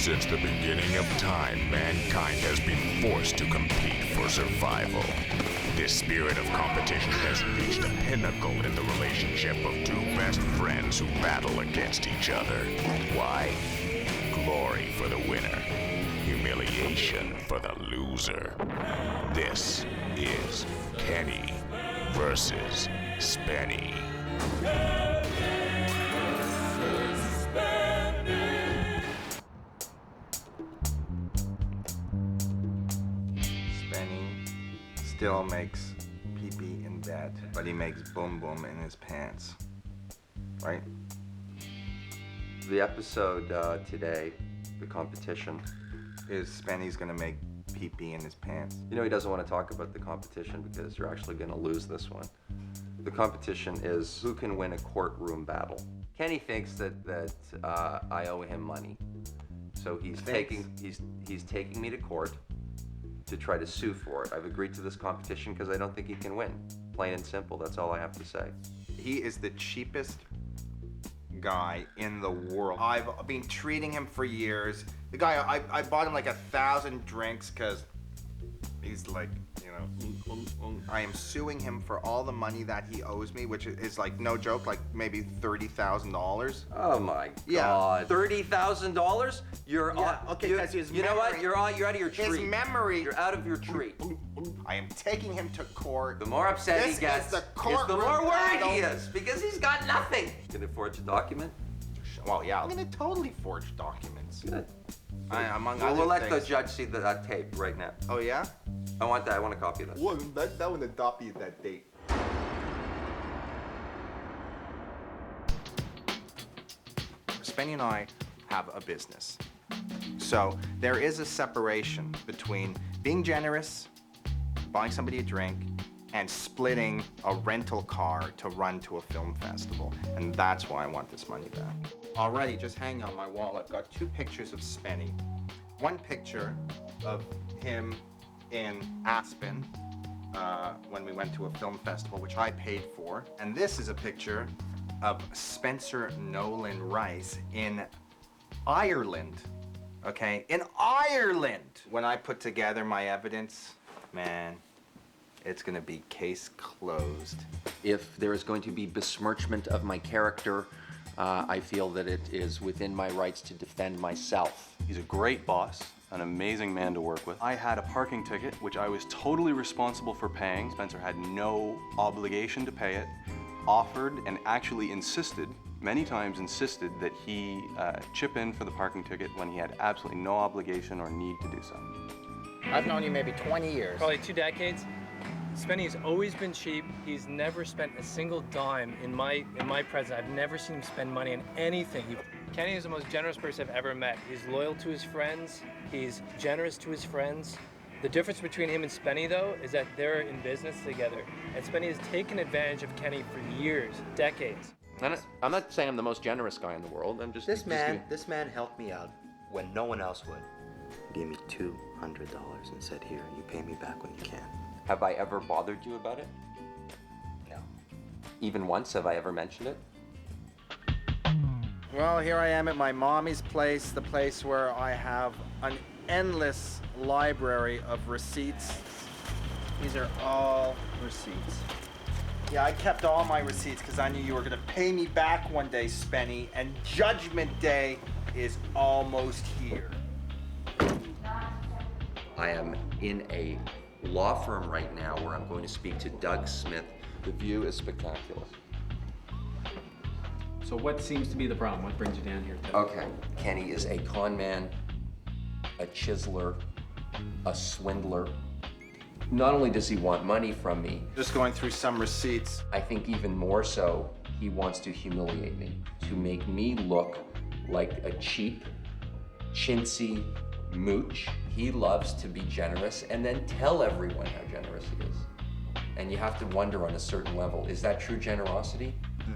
Since the beginning of time, mankind has been forced to compete for survival. This spirit of competition has reached a pinnacle in the relationship of two best friends who battle against each other. Why? Glory for the winner, humiliation for the loser. This is Kenny versus Spenny. Spenny still makes pee-pee in bed, but he makes boom-boom in his pants. Right? The episode today, the competition, Is Spenny's gonna make pee-pee in his pants. you know he doesn't want to talk about the competition because you're actually going to lose this one. The competition is who can win a courtroom battle. Kenny thinks that I owe him money, so he's taking me to court to try to sue for it. I've agreed to this competition because I don't think he can win. Plain and simple. That's all I have to say. He is the cheapest guy in the world. I've been treating him for years. The guy, I bought him like 1,000 drinks because he's like, you know, I am suing him for all the money that he owes me, which is like no joke, like maybe $30,000. Oh my Yeah. God! $30,000? You're okay, you, because his you know what? memory- You're out of your tree. His memory. You're out of your tree. I am taking him to court. The more upset This he gets, is the is the courtroom more worried he battle. is because he's got nothing. Can it forge a document? Well, yeah, I'm gonna totally forge documents. Good. Among Well, other we'll let the things. judge see that tape right now. Oh yeah? I want that. I want a copy of that. Well, that would adopt you that date. Spenny and I have a business. So there is a separation between being generous, buying somebody a drink, and splitting a rental car to run to a film festival. And that's why I want this money back. Already, just hanging on my wall, I've got 2 pictures of Spenny. One picture of him in Aspen when we went to a film festival, which I paid for. And this is a picture of Spencer Nolan Rice in Ireland. Okay, in Ireland! When I put together my evidence, man, it's gonna be case closed. If there is going to be besmirchment of my character, I feel that it is within my rights to defend myself. He's a great boss, an amazing man to work with. I had a parking ticket, which I was totally responsible for paying. Spencer had no obligation to pay it, offered and actually insisted, many times insisted, that he chip in for the parking ticket when he had absolutely no obligation or need to do so. I've known you maybe 20 years. Probably 2 decades. Spenny's always been cheap. He's never spent a single dime in my presence. I've never seen him spend money on anything. Kenny is the most generous person I've ever met. He's loyal to his friends. He's generous to his friends. The difference between him and Spenny, though, is that they're in business together. And Spenny has taken advantage of Kenny for years, decades. I'm not saying I'm the most generous guy in the world. I'm just This man helped me out when no one else would. He gave me $200 and said, "Here, you pay me back when you can." Have I ever bothered you about it? No. Even once? Have I ever mentioned it? Well, here I am at my mommy's place, the place where I have an endless library of receipts. These are all receipts. Yeah, I kept all my receipts because I knew you were going to pay me back one day, Spenny, and Judgment Day is almost here. I am in a law firm right now where I'm going to speak to Doug Smith. The view is spectacular. So what seems to be the problem? What brings you down here today? Okay, Kenny is a con man, a chiseler, a swindler. Not only does he want money from me, Just going through some receipts. I think even more so, he wants to humiliate me, to make me look like a cheap, chintzy mooch. He loves to be generous and then tell everyone how generous he is. And you have to wonder on a certain level, is that true generosity?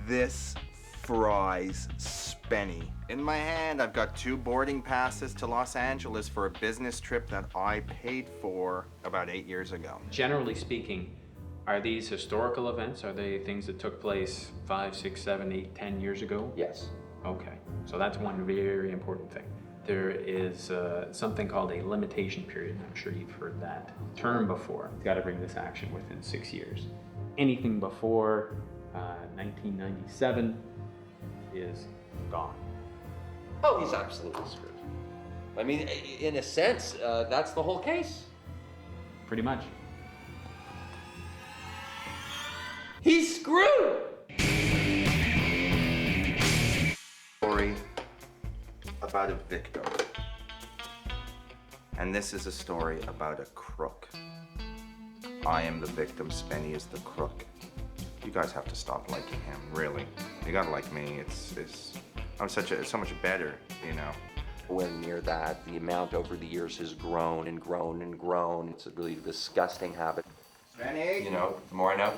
This fries Spenny. In my hand, I've got 2 boarding passes to Los Angeles for a business trip that I paid for about 8 years ago. Generally speaking, are these historical events? Are they things that took place 5, 6, 7, 8, 10 years ago? Yes. Okay, so that's one very important thing. There is something called a limitation period. I'm sure you've heard that term before. You've got to bring this action within 6 years. Anything before 1997 is gone. Oh, he's absolutely screwed. I mean, in a sense, that's the whole case. Pretty much. He's screwed! Story about a victim. And this is a story about a crook. I am the victim, Spenny is the crook. You guys have to stop liking him, really. You gotta like me, I'm so much better, you know. Nowhere near that. The amount over the years has grown and grown and grown. It's a really disgusting habit. Spenny! You know, the more I know,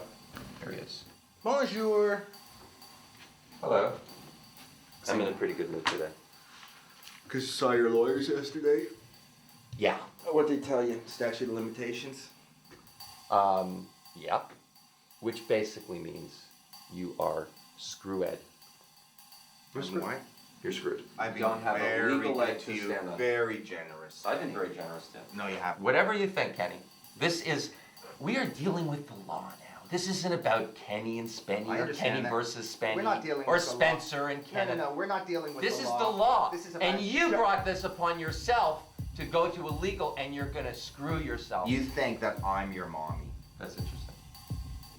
there he is. Bonjour! Hello. I'm in a pretty good mood today. Because you saw your lawyers yesterday? Yeah. What'd they tell you? Statute of limitations? Yep. Which basically means you are screwed. You're screwed. What? You're screwed. I've You don't have a legal leg to you, stand on. very generous. I've been very generous, Tim. No, you haven't. Whatever you think, Kenny. We are dealing with the law now. This isn't about Kenny and Spenny I or understand Kenny that. versus Spenny We're not dealing or with the law. Spencer and No, Kenneth. no, we're not dealing with This the is law. the law. This is about And you brought this upon yourself to go to a legal, and you're gonna screw yourself. You think that I'm your mommy. That's interesting.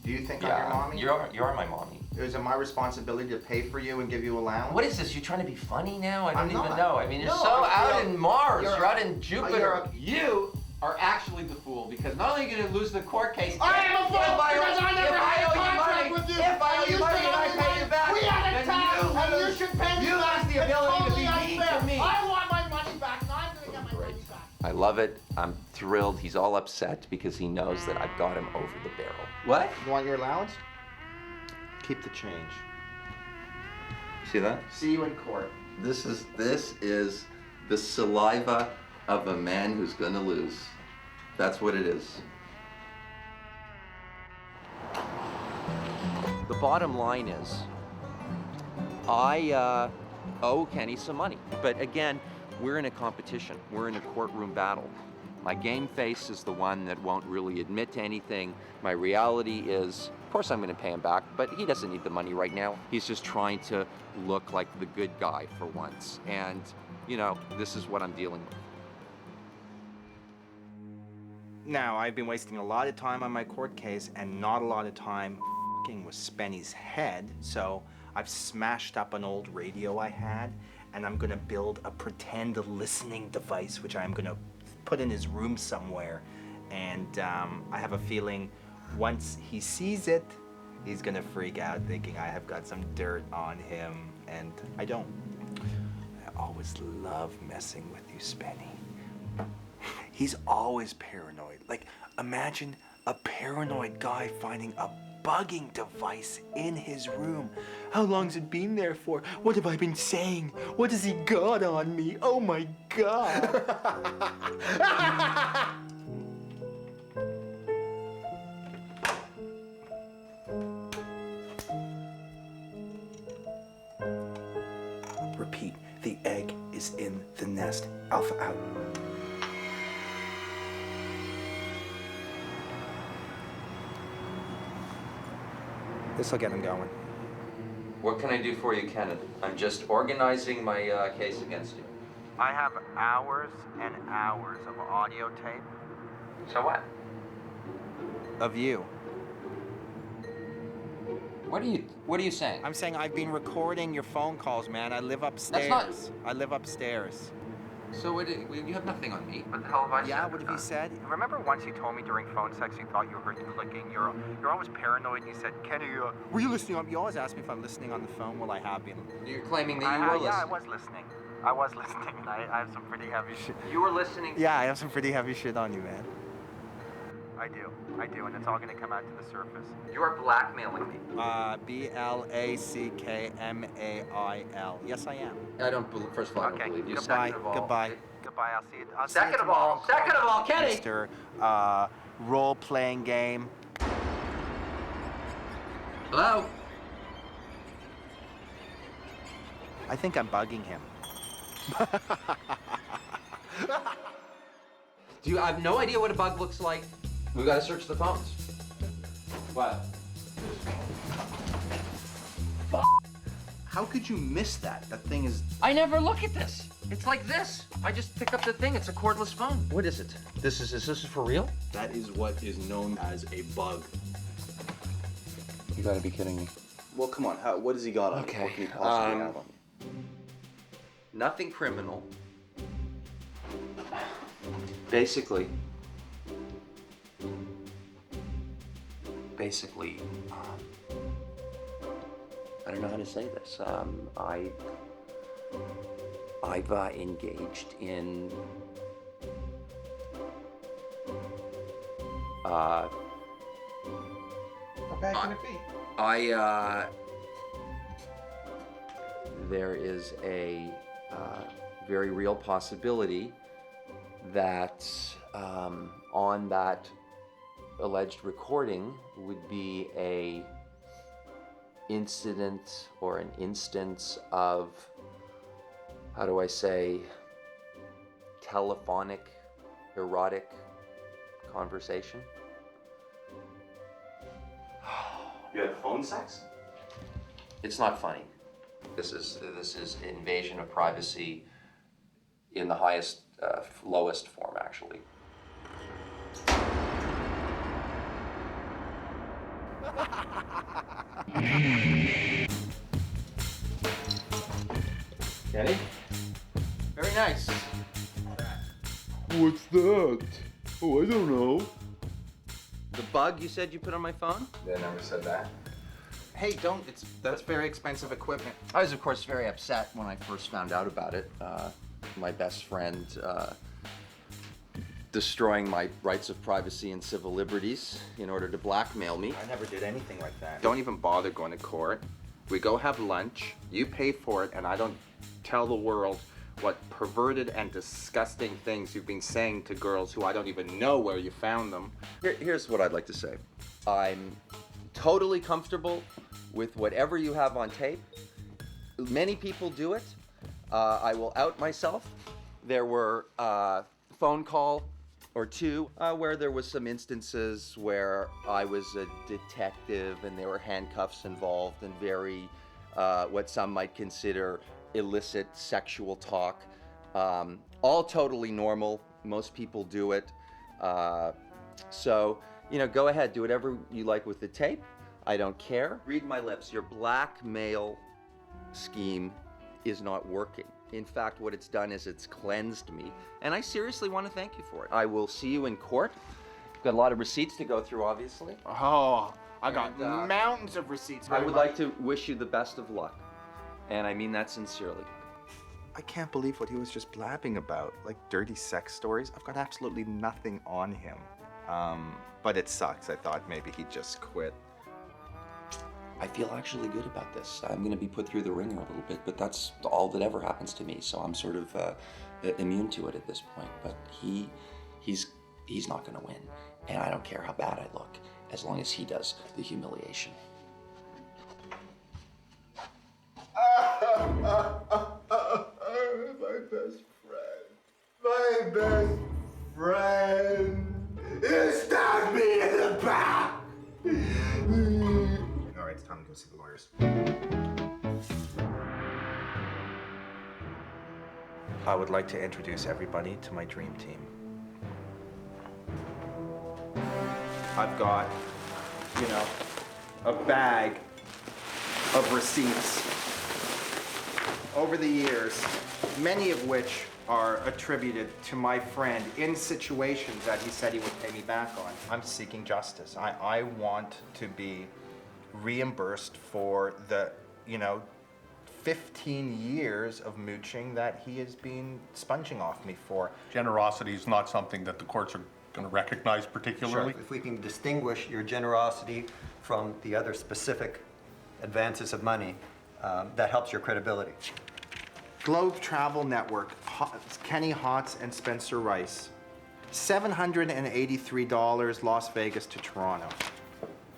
Do you think I'm your mommy? You are my mommy. Is it my responsibility to pay for you and give you allowance? What is this? You trying to be funny now? I don't I'm even not. know. I mean, you're No, so out you're- in Mars. you're- You're out in Jupiter. you're- You are actually the fool because not only are you going to lose the court case. I am a fool if I because I never if had I a owe you contract money, with you. If I owe you money and I pay you back, We had a then tax, you and you lose. should pay me You back. lose the It's ability to totally be mean unfair. to me. I want my money back, and I'm going to get my money back. I love it. I'm thrilled. He's all upset because he knows that I've got him over the barrel. What? You want your allowance? Keep the change. See that? See you in court. This is the saliva of a man who's gonna lose. That's what it is. The bottom line is, I owe Kenny some money. But again, we're in a competition. We're in a courtroom battle. My game face is the one that won't really admit to anything. My reality is, of course I'm going to pay him back, but he doesn't need the money right now. He's just trying to look like the good guy for once. And, you know, this is what I'm dealing with. Now, I've been wasting a lot of time on my court case and not a lot of time f***ing with Spenny's head, so I've smashed up an old radio I had, and I'm gonna build a pretend listening device, which I'm gonna put in his room somewhere. And I have a feeling once he sees it, he's gonna freak out thinking I have got some dirt on him, and I don't. I always love messing with you, Spenny. He's always paranoid. Like, imagine a paranoid guy finding a bugging device in his room. How long's it been there for? What have I been saying? What has he got on me? Oh my God. Repeat, the egg is in the nest. Alpha out. This'll get him going. What can I do for you, Kenneth? I'm just organizing my case against you. I have hours and hours of audio tape. So what? Of you. What are you saying? I'm saying I've been recording your phone calls, man. I live upstairs. That's I live upstairs. So you have nothing on me. What the hell have I said? Yeah, what have you said? Remember once you told me during phone sex you thought you heard clicking? You're always paranoid and you said, Kenny, were you listening on? You always ask me if I'm listening on the phone. Well, I have been. You're claiming that you were listening. Yeah, I was listening. I was listening. I have some pretty heavy shit. You were listening. Yeah, I have some pretty heavy shit on you, man. I do, and it's all gonna come out to the surface. You are blackmailing me. Blackmail. Yes, I am. I don't believe. First of all, I don't believe you. Goodbye. Second of all, Goodbye. Goodbye. I'll see you. Second of all, Kenny. Mr. Role-playing game. Hello. I think I'm bugging him. Do you I have no idea what a bug looks like? We gotta search the phones. What? How could you miss that? That thing is... I never look at this. It's like this. I just pick up the thing. It's a cordless phone. What is it? Is this for real? That is what is known as a bug. You gotta be kidding me. Well, come on. What has he got on? Okay, What can he possibly have on? Nothing criminal. Basically, I don't know how to say this. I've engaged in How bad can it be? There is a very real possibility that on that alleged recording would be a incident or an instance of, how do I say, telephonic, erotic conversation. You had phone sex? It's not funny. This is invasion of privacy in the highest, lowest form, actually. Kenny? Very nice. What's that? Oh, I don't know. The bug you said you put on my phone? They never said that. Hey, don't. That's very expensive equipment. I was, of course, very upset when I first found out about it. My best friend destroying my rights of privacy and civil liberties in order to blackmail me. I never did anything like that. Don't even bother going to court. We go have lunch, you pay for it, and I don't tell the world what perverted and disgusting things you've been saying to girls who I don't even know where you found them. Here's what I'd like to say. I'm totally comfortable with whatever you have on tape. Many people do it. I will out myself. There were a phone call or two where there was some instances where I was a detective and there were handcuffs involved and very, what some might consider illicit sexual talk. All totally normal. Most people do it. So, go ahead, do whatever you like with the tape. I don't care. Read my lips. Your blackmail scheme is not working. In fact, what it's done is it's cleansed me, and I seriously want to thank you for it. I will see you in court. Got a lot of receipts to go through, obviously. Oh, I got mountains of receipts. I would like to wish you the best of luck, and I mean that sincerely. I can't believe what he was just blabbing about, like dirty sex stories. I've got absolutely nothing on him. But it sucks. I thought maybe he'd just quit. I feel actually good about this. I'm going to be put through the ringer a little bit, but that's all that ever happens to me, so I'm sort of immune to it at this point. But he's not going to win, and I don't care how bad I look, as long as he does the humiliation. My best friend. He stabbed me in the back. All right, it's time to go see the lawyers. I would like to introduce everybody to my dream team. I've got, a bag of receipts over the years, many of which are attributed to my friend in situations that he said he would pay me back on. I'm seeking justice. I want to be reimbursed for the, 15 years of mooching that he has been sponging off me for. Generosity is not something that the courts are going to recognize particularly. If we can distinguish your generosity from the other specific advances of money, that helps your credibility. Globe Travel Network, Kenny Hotz and Spencer Rice. $783 Las Vegas to Toronto.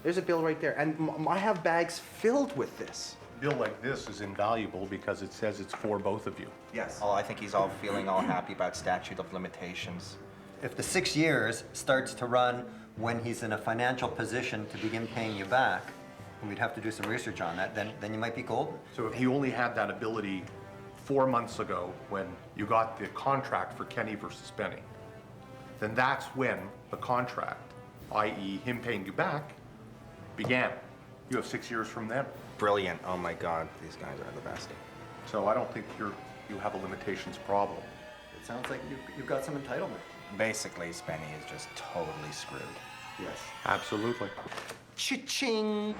There's a bill right there, and I have bags filled with this. bill like this is invaluable because it says it's for both of you. Yes. I think he's all feeling all happy about statute of limitations. If the 6 years starts to run when he's in a financial position to begin paying you back, and we'd have to do some research on that, then you might be golden. So if he only had that ability 4 months ago when you got the contract for Kenny versus Spenny, then that's when the contract, i.e. him paying you back, began. You have 6 years from then. Brilliant. Oh my God, these guys are the best. So I don't think you have a limitations problem. It sounds like you've got some entitlement. Basically, Spenny is just totally screwed. Yes. Absolutely. Cha-ching!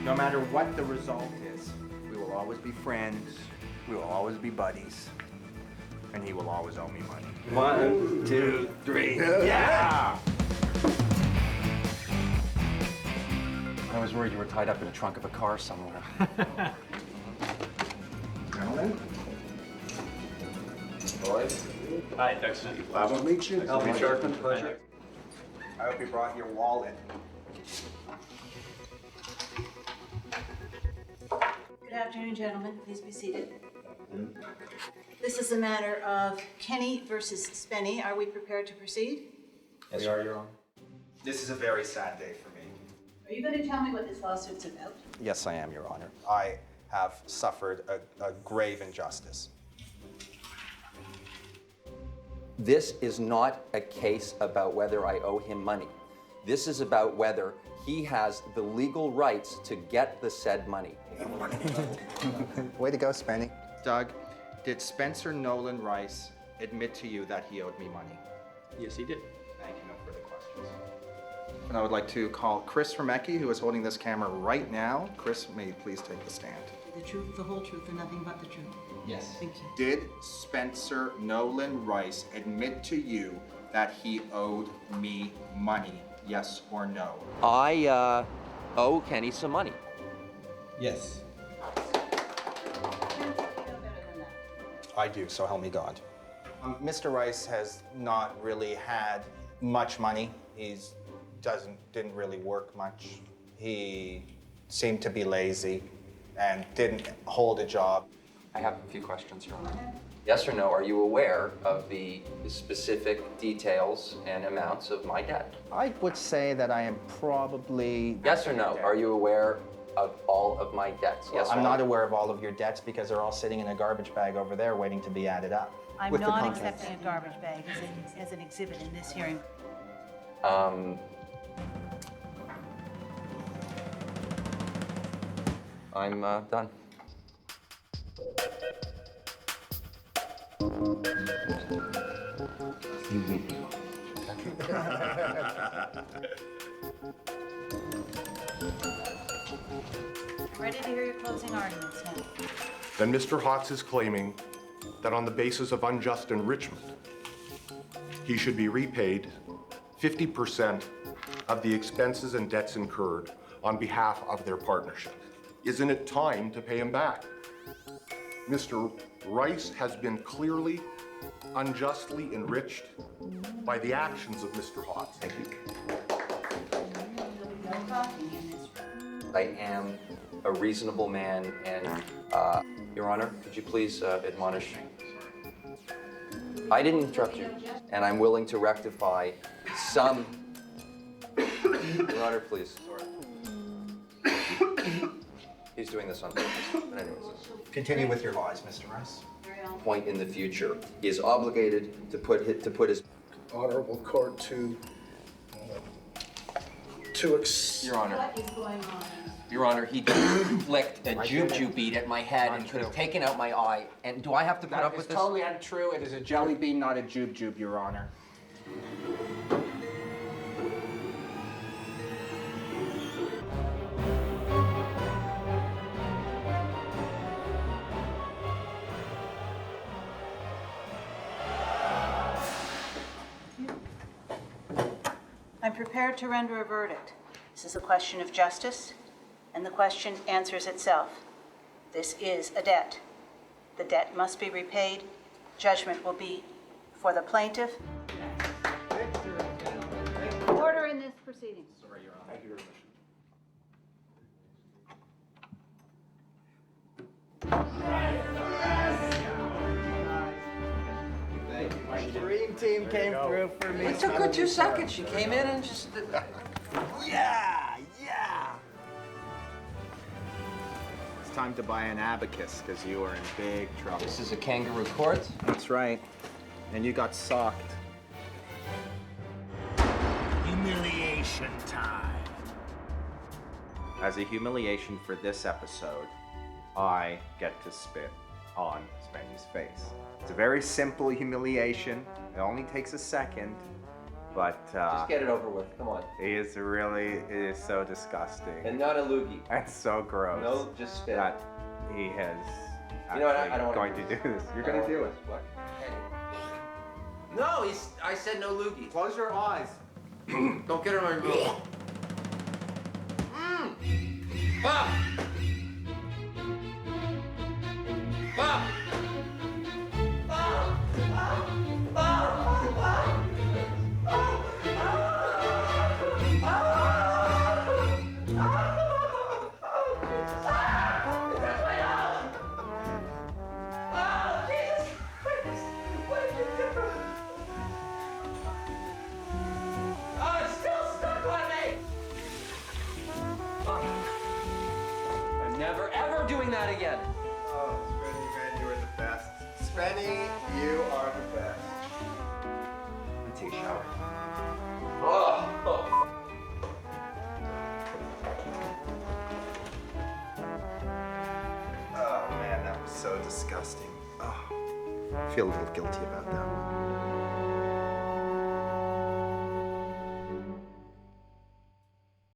No matter what the result is, we will always be friends, we will always be buddies, and he will always owe me money. 1, 2, 3. Yeah! I was worried you were tied up in the trunk of a car somewhere. Gentlemen? Boys? Hi, Dexter. Pleasure to meet you. Alvin Sharpman, pleasure. I hope you brought your wallet. Good afternoon, gentlemen. Please be seated. This is a matter of Kenny versus Spenny. Are we prepared to proceed? Yes, we are, Your Honor. This is a very sad day for me. Are you going to tell me what this lawsuit's about? Yes, I am, Your Honor. I have suffered a grave injustice. This is not a case about whether I owe him money. This is about whether he has the legal rights to get the said money. Way to go, Spenny. Doug, did Spencer Nolan Rice admit to you that he owed me money? Yes, he did. Thank you. No further questions. And I would like to call Chris Remecki, who is holding this camera right now. Chris, may you please take the stand. The truth, the whole truth, and nothing but the truth. Yes. Thank you. Did Spencer Nolan Rice admit to you that he owed me money? Yes or no? I owe Kenny some money. Yes. I do, so help me God. Mr. Rice has not really had much money. Didn't really work much. He seemed to be lazy and didn't hold a job. I have a few questions, Your Honor. Yes or no, are you aware of the specific details and amounts of my debt? I would say that I am probably... Yes or no, are you aware of all of my debts? Yes or I'm no? not aware of all of your debts because they're all sitting in a garbage bag over there waiting to be added up. I'm with the not contents. accepting a garbage bag as an exhibit in this hearing. I'm done. Ready to hear your closing arguments now. Then Mr. Hotz is claiming that on the basis of unjust enrichment, he should be repaid 50% of the expenses and debts incurred on behalf of their partnership. Isn't it time to pay him back? Mr. Rice has been clearly unjustly enriched by the actions of Mr. Hotz. Thank you. No talking in this room. I am a reasonable man, and Your Honor, could you please admonish? I didn't interrupt you, and I'm willing to rectify some. Your Honor, please. He's doing this on purpose. But anyways, Continue with your lies, Mr. Rice. point in the future, he is obligated to put his. Honorable court to Your Honor. What is going on? Your Honor, he flicked a jujube bead at my head and could have taken out my eye. And do I have to put up with this? Totally untrue. It is a jelly bean, not a jube, Your Honor. I'm prepared to render a verdict. This is a question of justice, and the question answers itself. This is a debt. The debt must be repaid, judgment will be for the plaintiff. Order in this proceeding. Sorry, Your Honor. Thank you very much. Dream team came through for me. It took her 2 seconds. She came in and just. Yeah, yeah. It's time to buy an abacus because you are in big trouble. This is a kangaroo court. That's right. And you got socked. Humiliation time. As a humiliation for this episode, I get to spit on Spenny's face. It's a very simple humiliation. It only takes a second, but Just get it over with. Come on. it is so disgusting. And not a loogie. That's so gross. No, just spit. That he has You know what? actually I don't going want to do this. You're going to do it. What? No, I said no loogie. Close your eyes. Don't get it on your mouth. Ah! Ah! I'm never ever doing that again. Oh, Spenny, man, you are the best. Spenny, you are the best. Let me take a shower. Oh. Oh, man, that was so disgusting. Oh, I feel a little guilty about that one.